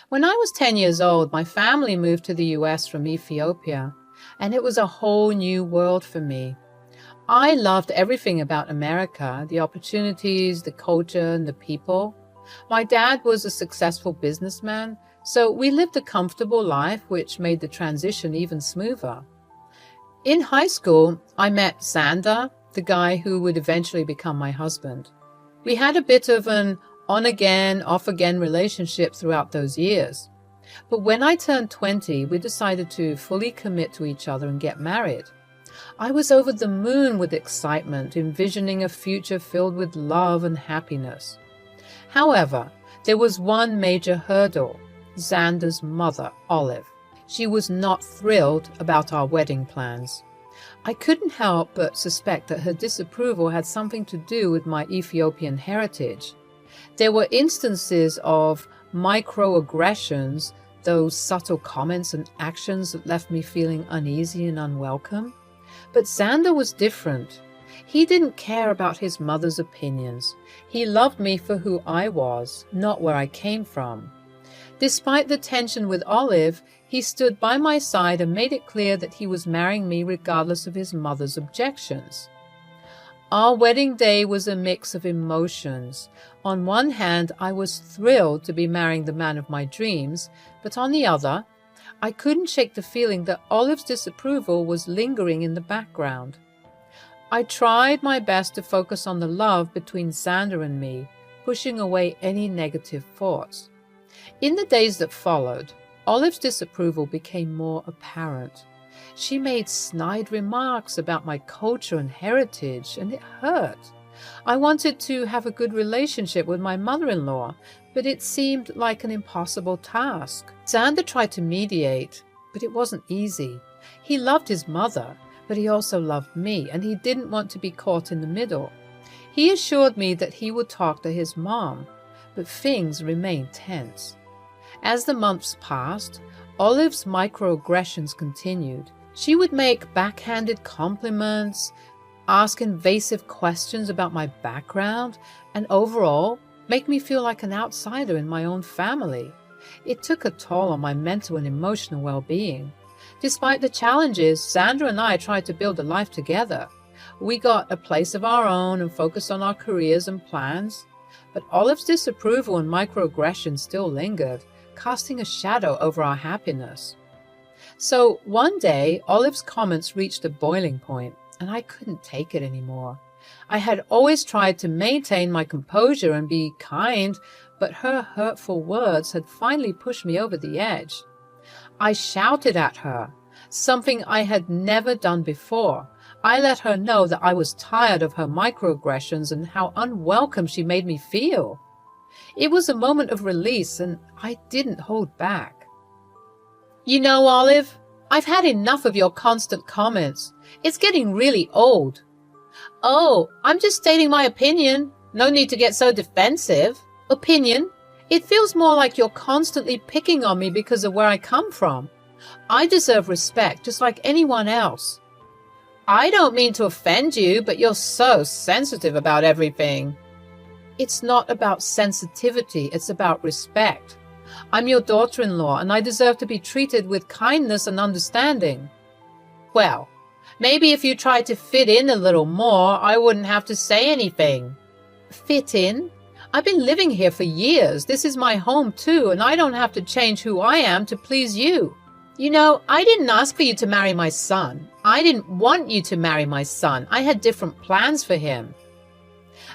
When I was 10 years old, my family moved to the US from Ethiopia, and it was a whole new world for me. I loved everything about America, the opportunities, the culture, and the people. My dad was a successful businessman, so we lived a comfortable life, which made the transition even smoother. In high school, I met Xander, the guy who would eventually become my husband. We had a bit of an on-again, off-again relationship throughout those years. But when I turned 20, we decided to fully commit to each other and get married. I was over the moon with excitement, envisioning a future filled with love and happiness. However, there was one major hurdle: Xander's mother, Olive. She was not thrilled about our wedding plans. I couldn't help but suspect that her disapproval had something to do with my Ethiopian heritage. There were instances of microaggressions, those subtle comments and actions that left me feeling uneasy and unwelcome. But Xander was different. He didn't care about his mother's opinions. He loved me for who I was, not where I came from. Despite the tension with Olive, he stood by my side and made it clear that he was marrying me regardless of his mother's objections. Our wedding day was a mix of emotions. On one hand, I was thrilled to be marrying the man of my dreams, but on the other, I couldn't shake the feeling that Olive's disapproval was lingering in the background. I tried my best to focus on the love between Xander and me, pushing away any negative thoughts. In the days that followed, Olive's disapproval became more apparent. She made snide remarks about my culture and heritage, and it hurt. I wanted to have a good relationship with my mother-in-law, but it seemed like an impossible task. Xander tried to mediate, but it wasn't easy. He loved his mother, but he also loved me, and he didn't want to be caught in the middle. He assured me that he would talk to his mom, but things remained tense. As the months passed, Olive's microaggressions continued. She would make backhanded compliments, ask invasive questions about my background, and overall, make me feel like an outsider in my own family. It took a toll on my mental and emotional well-being. Despite the challenges, Sandra and I tried to build a life together. We got a place of our own and focused on our careers and plans. But Olive's disapproval and microaggression still lingered, casting a shadow over our happiness. So one day, Olive's comments reached a boiling point, and I couldn't take it anymore. I had always tried to maintain my composure and be kind, but her hurtful words had finally pushed me over the edge. I shouted at her, something I had never done before. I let her know that I was tired of her microaggressions and how unwelcome she made me feel. It was a moment of release, and I didn't hold back. "You know, Olive, I've had enough of your constant comments. It's getting really old." "Oh, I'm just stating my opinion. No need to get so defensive." "Opinion? It feels more like you're constantly picking on me because of where I come from. I deserve respect just like anyone else." "I don't mean to offend you, but you're so sensitive about everything." "It's not about sensitivity, it's about respect. I'm your daughter-in-law, and I deserve to be treated with kindness and understanding." "Well, maybe if you tried to fit in a little more, I wouldn't have to say anything." "Fit in? I've been living here for years. This is my home too, and I don't have to change who I am to please you. You know, I didn't ask for you to marry my son. I didn't want you to marry my son. I had different plans for him."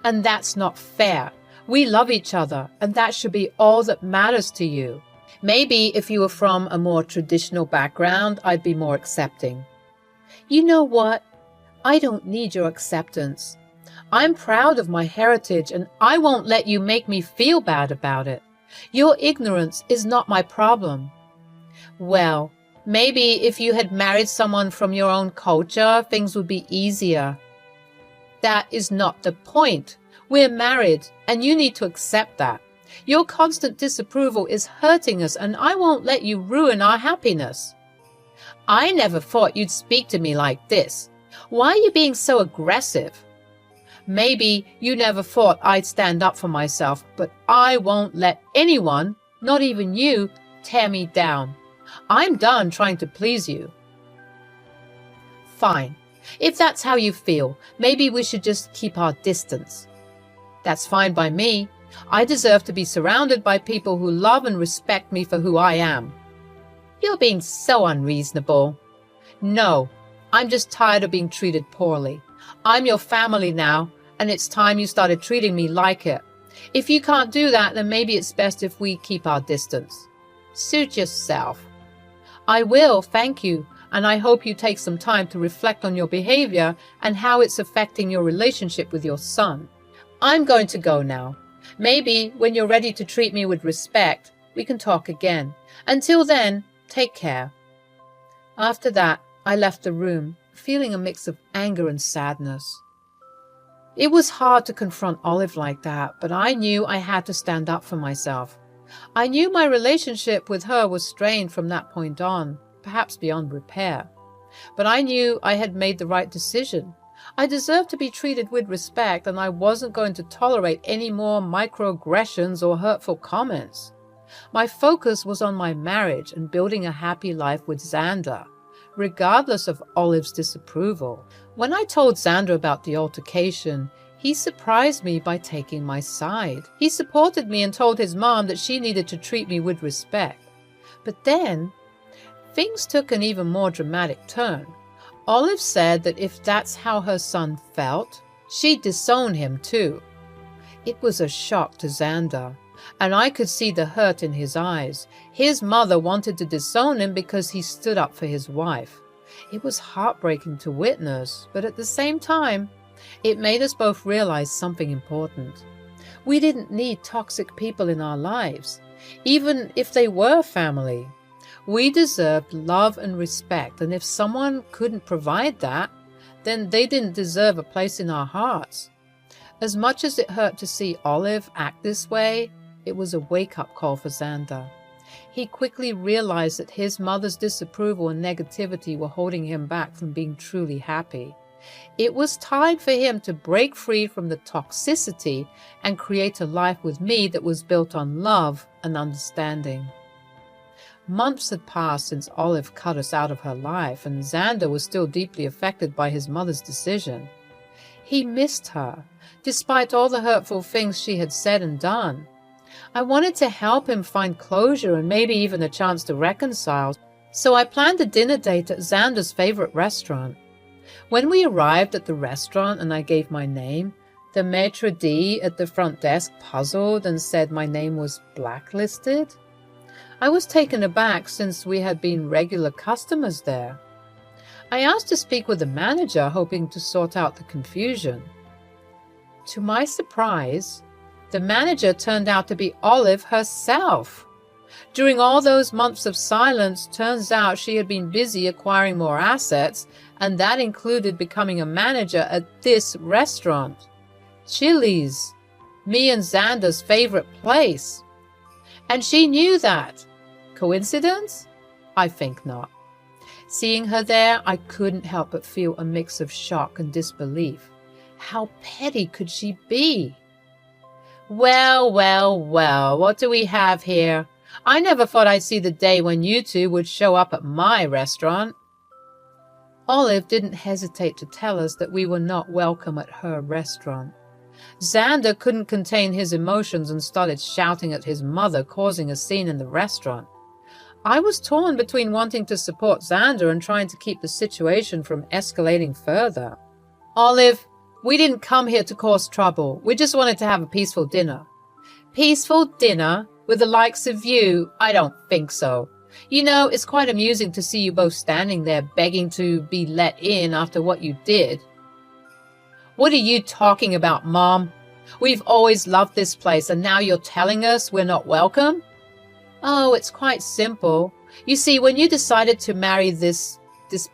"And that's not fair. We love each other, and that should be all that matters to you. Maybe if you were from a more traditional background, I'd be more accepting." "You know what? I don't need your acceptance. I'm proud of my heritage, and I won't let you make me feel bad about it. Your ignorance is not my problem." "Well, maybe if you had married someone from your own culture, things would be easier." "That is not the point. We're married, and you need to accept that. Your constant disapproval is hurting us, and I won't let you ruin our happiness." "I never thought you'd speak to me like this. Why are you being so aggressive?" "Maybe you never thought I'd stand up for myself, but I won't let anyone, Not even you tear me down. I'm done trying to please you. Fine. If that's how you feel, maybe we should just keep our distance. That's fine by me. I deserve to be surrounded by people who love and respect me for who I am. You're being so unreasonable. No, I'm just tired of being treated poorly. I'm your family now, and it's time you started treating me like it. If you can't do that, then maybe it's best if we keep our distance. Suit yourself. I will, thank you, and I hope you take some time to reflect on your behavior and how it's affecting your relationship with your son. I'm going to go now. Maybe when you're ready to treat me with respect, we can talk again. Until then, take care. After that, I left the room, feeling a mix of anger and sadness. It was hard to confront Olive like that, but I knew I had to stand up for myself. I knew my relationship with her was strained from that point on, perhaps beyond repair. But I knew I had made the right decision. I deserved to be treated with respect, and I wasn't going to tolerate any more microaggressions or hurtful comments. My focus was on my marriage and building a happy life with Xander, regardless of Olive's disapproval. When I told Xander about the altercation, he surprised me by taking my side. He supported me and told his mom that she needed to treat me with respect. But then, things took an even more dramatic turn. Olive said that if that's how her son felt, she'd disown him too. It was a shock to Xander, and I could see the hurt in his eyes. His mother wanted to disown him because he stood up for his wife. It was heartbreaking to witness, but at the same time, it made us both realize something important. We didn't need toxic people in our lives, even if they were family. We deserved love and respect, and if someone couldn't provide that, then they didn't deserve a place in our hearts. As much as it hurt to see Olive act this way, it was a wake-up call for Xander. He quickly realized that his mother's disapproval and negativity were holding him back from being truly happy. It was time for him to break free from the toxicity and create a life with me that was built on love and understanding. Months had passed since Olive cut us out of her life, and Xander was still deeply affected by his mother's decision. He missed her, despite all the hurtful things she had said and done. I wanted to help him find closure and maybe even a chance to reconcile, so I planned a dinner date at Xander's favorite restaurant. When we arrived at the restaurant and I gave my name, the maitre d' at the front desk puzzled and said my name was blacklisted. I was taken aback since we had been regular customers there. I asked to speak with the manager, hoping to sort out the confusion. To my surprise, the manager turned out to be Olive herself. During all those months of silence, turns out she had been busy acquiring more assets, and that included becoming a manager at this restaurant. Chili's, me and Xander's favorite place. And she knew that. Coincidence? I think not. Seeing her there, I couldn't help but feel a mix of shock and disbelief. How petty could she be? Well, what do we have here? I never thought I'd see the day when you two would show up at my restaurant. Olive didn't hesitate to tell us that we were not welcome at her restaurant. Xander couldn't contain his emotions and started shouting at his mother, causing a scene in the restaurant. I was torn between wanting to support Xander and trying to keep the situation from escalating further. Olive, we didn't come here to cause trouble. We just wanted to have a peaceful dinner. Peaceful dinner? With the likes of you? I don't think so. You know, it's quite amusing to see you both standing there begging to be let in after what you did. What are you talking about, Mom? We've always loved this place, and now you're telling us we're not welcome? Oh, it's quite simple. You see, when you decided to marry this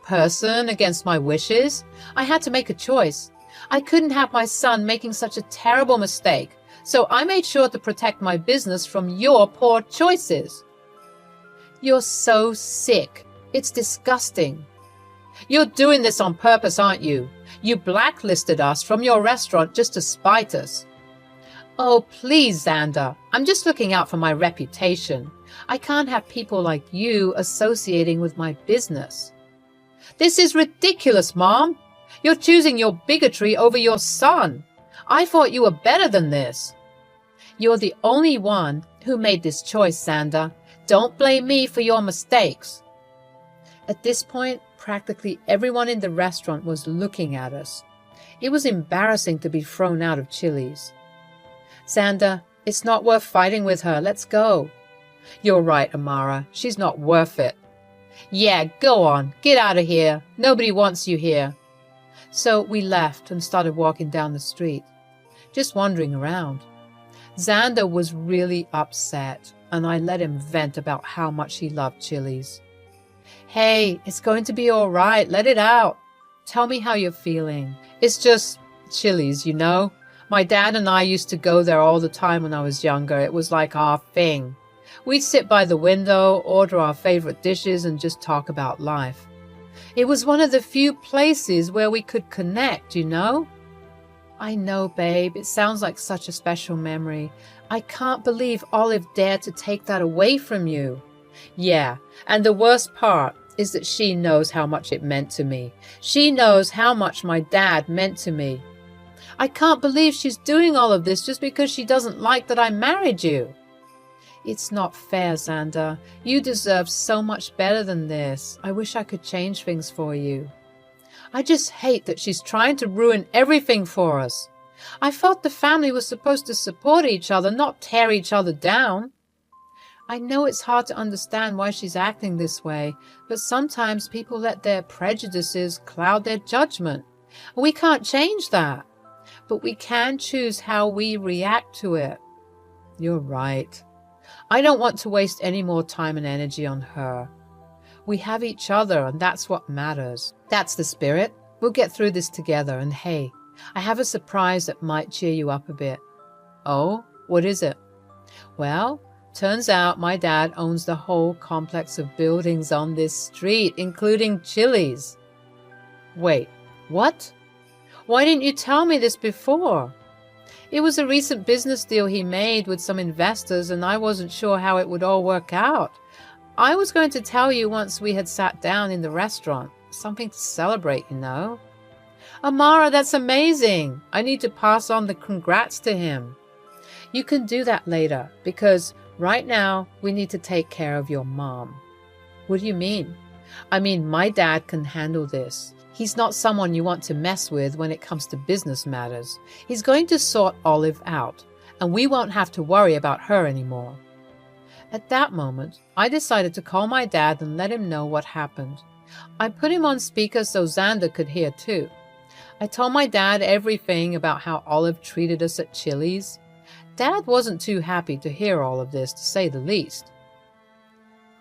person against my wishes, I had to make a choice. I couldn't have my son making such a terrible mistake, so I made sure to protect my business from your poor choices. You're so sick. It's disgusting. You're doing this on purpose, aren't you? You blacklisted us from your restaurant just to spite us. Oh, please, Xander. I'm just looking out for my reputation. I can't have people like you associating with my business. This is ridiculous, Mom. You're choosing your bigotry over your son. I thought you were better than this. You're the only one who made this choice, Xander. Don't blame me for your mistakes. At this point, practically everyone in the restaurant was looking at us. It was embarrassing to be thrown out of Chili's. Xander, it's not worth fighting with her. Let's go. You're right, Amara. She's not worth it. Yeah, go on. Get out of here. Nobody wants you here. So we left and started walking down the street, just wandering around. Xander was really upset, and I let him vent about how much he loved Chili's. Hey, it's going to be all right. Let it out. Tell me how you're feeling. It's just Chili's, you know? My dad and I used to go there all the time when I was younger. It was like our thing. We'd sit by the window, order our favorite dishes, and just talk about life. It was one of the few places where we could connect, you know? I know, babe. It sounds like such a special memory. I can't believe Olive dared to take that away from you. Yeah, and the worst part is that she knows how much it meant to me. She knows how much my dad meant to me. I can't believe she's doing all of this just because she doesn't like that I married you. It's not fair, Xander. You deserve so much better than this. I wish I could change things for you. I just hate that she's trying to ruin everything for us. I thought the family was supposed to support each other, not tear each other down. I know it's hard to understand why she's acting this way, but sometimes people let their prejudices cloud their judgment. We can't change that, but we can choose how we react to it. You're right. I don't want to waste any more time and energy on her. We have each other, and that's what matters. That's the spirit. We'll get through this together, and hey, I have a surprise that might cheer you up a bit. Oh, what is it? Well, turns out my dad owns the whole complex of buildings on this street, including Chili's. Wait, what? Why didn't you tell me this before? It was a recent business deal he made with some investors, and I wasn't sure how it would all work out. I was going to tell you once we had sat down in the restaurant. Something to celebrate, you know. Amara, that's amazing. I need to pass on the congrats to him. You can do that later, because right now we need to take care of your mom. What do you mean? I mean, my dad can handle this. He's not someone you want to mess with when it comes to business matters. He's going to sort Olive out, and we won't have to worry about her anymore. At that moment, I decided to call my dad and let him know what happened. I put him on speaker so Xander could hear too. I told my dad everything about how Olive treated us at Chili's. Dad wasn't too happy to hear all of this, to say the least.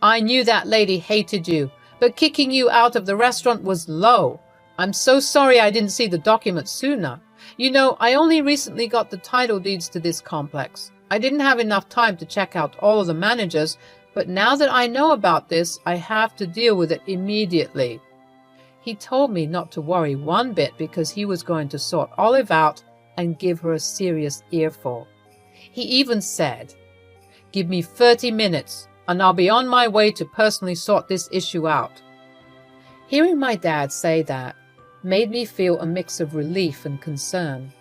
I knew that lady hated you, but kicking you out of the restaurant was low. I'm so sorry I didn't see the documents sooner. You know, I only recently got the title deeds to this complex. I didn't have enough time to check out all of the managers, but now that I know about this, I have to deal with it immediately. He told me not to worry one bit because he was going to sort Olive out and give her a serious earful. He even said, "Give me 30 minutes and I'll be on my way to personally sort this issue out." Hearing my dad say that made me feel a mix of relief and concern.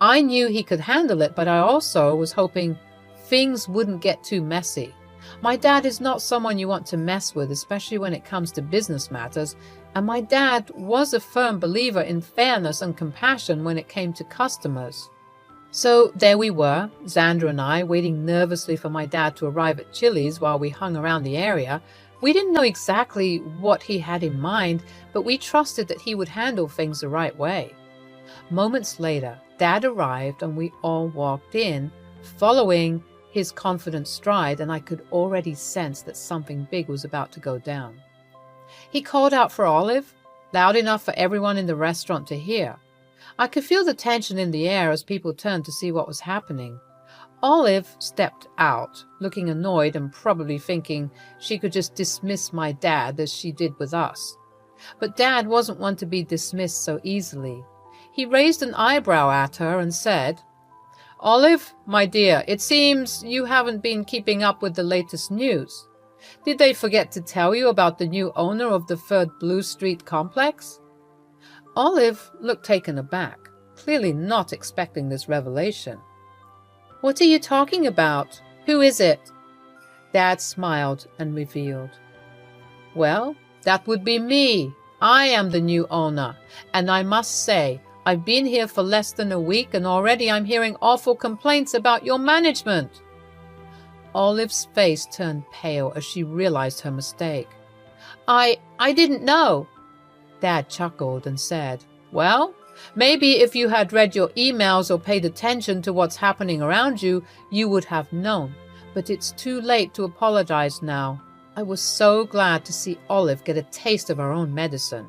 I knew he could handle it, but I also was hoping things wouldn't get too messy. My dad is not someone you want to mess with, especially when it comes to business matters, and my dad was a firm believer in fairness and compassion when it came to customers. So there we were, Xander and I, waiting nervously for my dad to arrive at Chili's while we hung around the area. We didn't know exactly what he had in mind, but we trusted that he would handle things the right way. Moments later, Dad arrived and we all walked in, following his confident stride, and I could already sense that something big was about to go down. He called out for Olive, loud enough for everyone in the restaurant to hear. I could feel the tension in the air as people turned to see what was happening. Olive stepped out, looking annoyed and probably thinking she could just dismiss my dad as she did with us. But Dad wasn't one to be dismissed so easily. He raised an eyebrow at her and said, Olive, my dear, it seems you haven't been keeping up with the latest news. Did they forget to tell you about the new owner of the 3rd Blue Street complex? Olive looked taken aback, clearly not expecting this revelation. What are you talking about? Who is it? Dad smiled and revealed. Well, that would be me. I am the new owner, and I must say, I've been here for less than a week and already I'm hearing awful complaints about your management. Olive's face turned pale as she realized her mistake. I didn't know. Dad chuckled and said, well, maybe if you had read your emails or paid attention to what's happening around you, you would have known. But it's too late to apologize now. I was so glad to see Olive get a taste of her own medicine.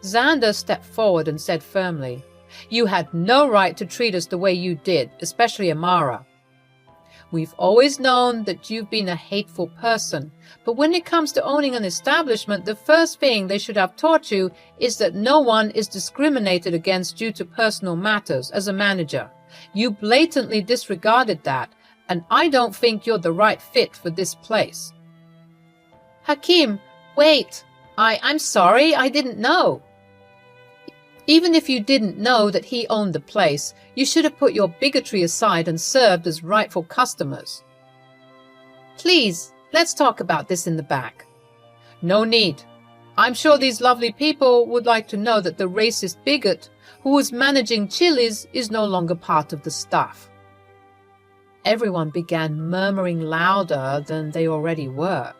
Xander stepped forward and said firmly, you had no right to treat us the way you did, especially Amara. We've always known that you've been a hateful person, but when it comes to owning an establishment, the first thing they should have taught you is that no one is discriminated against due to personal matters as a manager. You blatantly disregarded that, and I don't think you're the right fit for this place. Hakeem, wait. I'm sorry, I didn't know. Even if you didn't know that he owned the place, you should have put your bigotry aside and served as rightful customers. Please, let's talk about this in the back. No need. I'm sure these lovely people would like to know that the racist bigot who was managing Chili's is no longer part of the staff. Everyone began murmuring louder than they already were.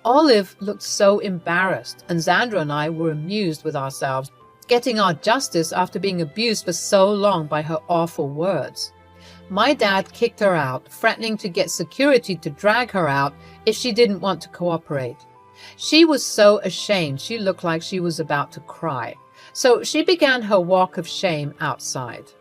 Olive looked so embarrassed, and Xander and I were amused with ourselves, getting our justice after being abused for so long by her awful words. My dad kicked her out, threatening to get security to drag her out if she didn't want to cooperate. She was so ashamed she looked like she was about to cry, so she began her walk of shame outside.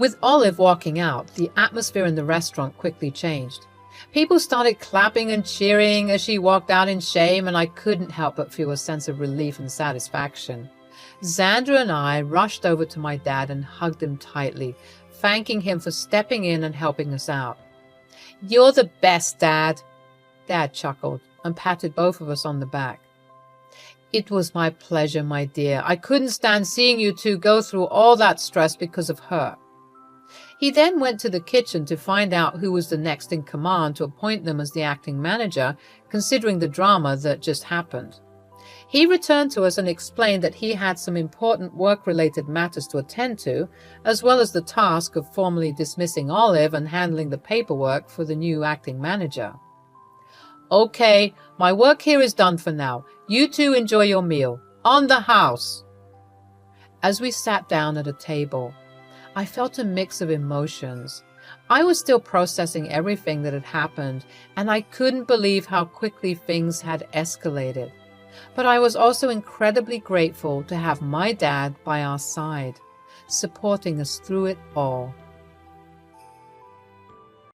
With Olive walking out, the atmosphere in the restaurant quickly changed. People started clapping and cheering as she walked out in shame, and I couldn't help but feel a sense of relief and satisfaction. Xander and I rushed over to my dad and hugged him tightly, thanking him for stepping in and helping us out. You're the best, Dad. Dad chuckled and patted both of us on the back. It was my pleasure, my dear. I couldn't stand seeing you two go through all that stress because of her. He then went to the kitchen to find out who was the next in command to appoint them as the acting manager, considering the drama that just happened. He returned to us and explained that he had some important work-related matters to attend to, as well as the task of formally dismissing Olive and handling the paperwork for the new acting manager. Okay, my work here is done for now. You two enjoy your meal. On the house! As we sat down at a table, I felt a mix of emotions. I was still processing everything that had happened, and I couldn't believe how quickly things had escalated. But I was also incredibly grateful to have my dad by our side, supporting us through it all.